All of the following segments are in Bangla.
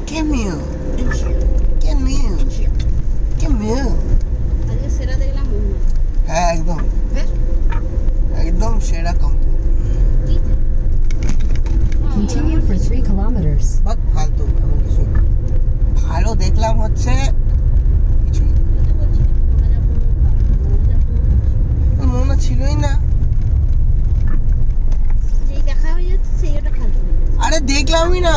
Camille. আজকে সেরা দেখলাম মোমো। হ্যাঁ একদম সেরা combo. Continue for 3 kilometers. But ফালতু এমন কিছু ভালো দেখলাম হচ্ছে কিছু মনে ছিলই না। যেই দেখা হয়ে যাচ্ছে সেই ওটা ফালতু। আরে দেখলামই না।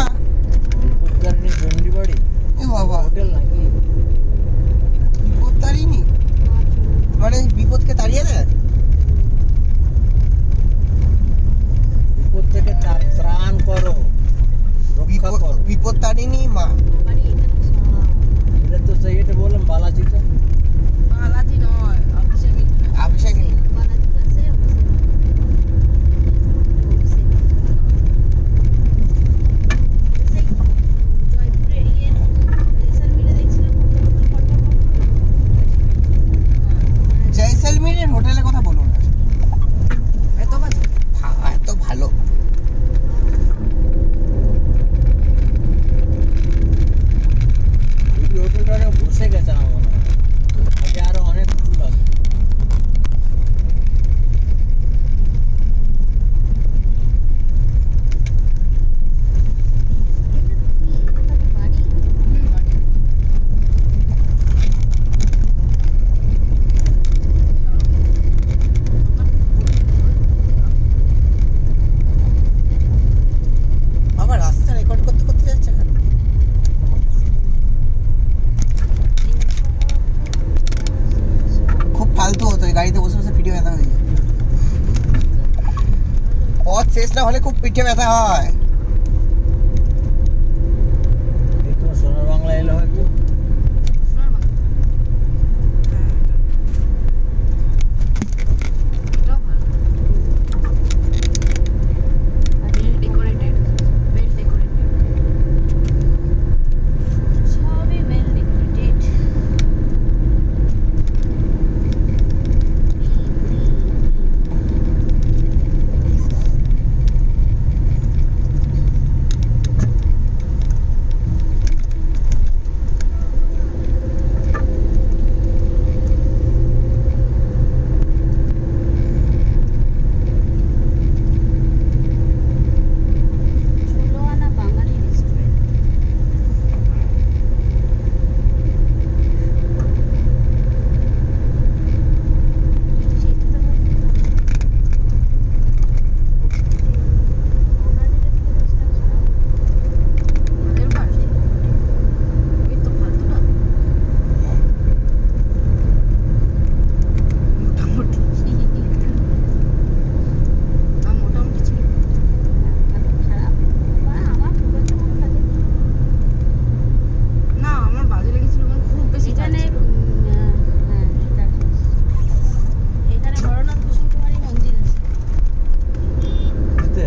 এ বাবা হোটেল নাকি বিপদ তাড়িনি মানে বিপদকে তাড়িয়ে দেয়। বিপদ থেকে ত্রাণ করো, রক্ষা করো। বিপদ তাড়িনি মা। বাড়ি এটা তো সব। এটা তো সেই এটা বললাম বালাজিটা। বালাজি নয়, অভিষেক। অভিষেক বালাজি তো আছে অভিষেক। সেই জয়পুরে জয়সলমীরে দেখছিলাম জয়সলমীরের হোটেলের কথা বলুন না। এত ভালো এই হোটেলটা অনেক বসে গেছে আমার মনে হয়। আগে আরো অনেক ফুল আছে। বাবা রাস্তা রেকর্ড করতে যাচ্ছে না। খুব ফালতু হতো এই গাড়িতে বসে বসে পিঠে ব্যথা হয়ে যায়। পথ শেষ না হলে খুব পিঠে ব্যথা হয়। এই তো সোনার বাংলা এলো হয়তো। সবই ওয়েল ডেকোরেটেড। ষোলো আনা বাঙালি রেস্টুরেন্ট। এখানে বড়নাথ কুসুম কুমারী মন্দির আছে। বুঝতে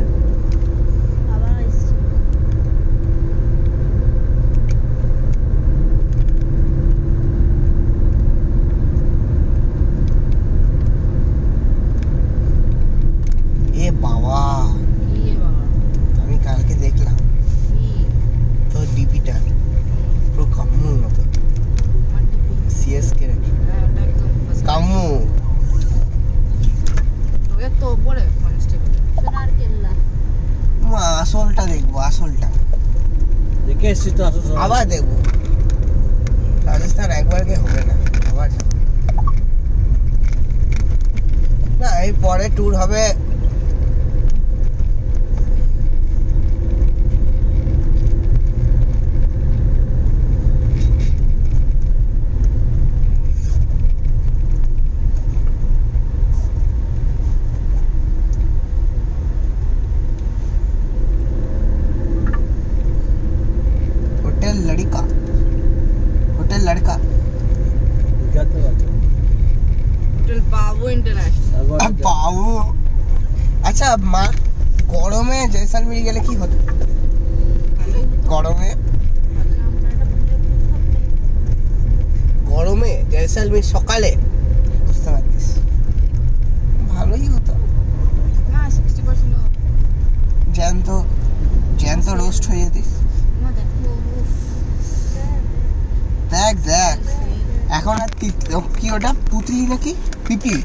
আবার এসছে। এ বাবা আমি কালকে দেখলাম তো ডিপিটা পুরো কাম্মুর মতো। সিএসকে কাম্মু সোনার কেল্লা। মা আসলটা দেখবো আসলটা দেখে এসছি তো আসো সবাই। আবার দেখবো। রাজস্থান একবার কে হবে না আবার যাবো। না এই পরে ট্যুর হবে হোটেল লড়কা দেখাতে পারছো হোটেল বাবু ইন্টারন্যাশনাল। আর বাবু আচ্ছা মা গরমে জয়সলমীর গেলে কি হতো? গরমে জয়সলমীর সকালে বুঝতে পারতিস ভালোই হতো। না 60% জ্যান্ত রোস্ট হয়ে যেতিস। না দেখো দেখ দেখ এখন আর কি ওটা পুতলি নাকি পিপি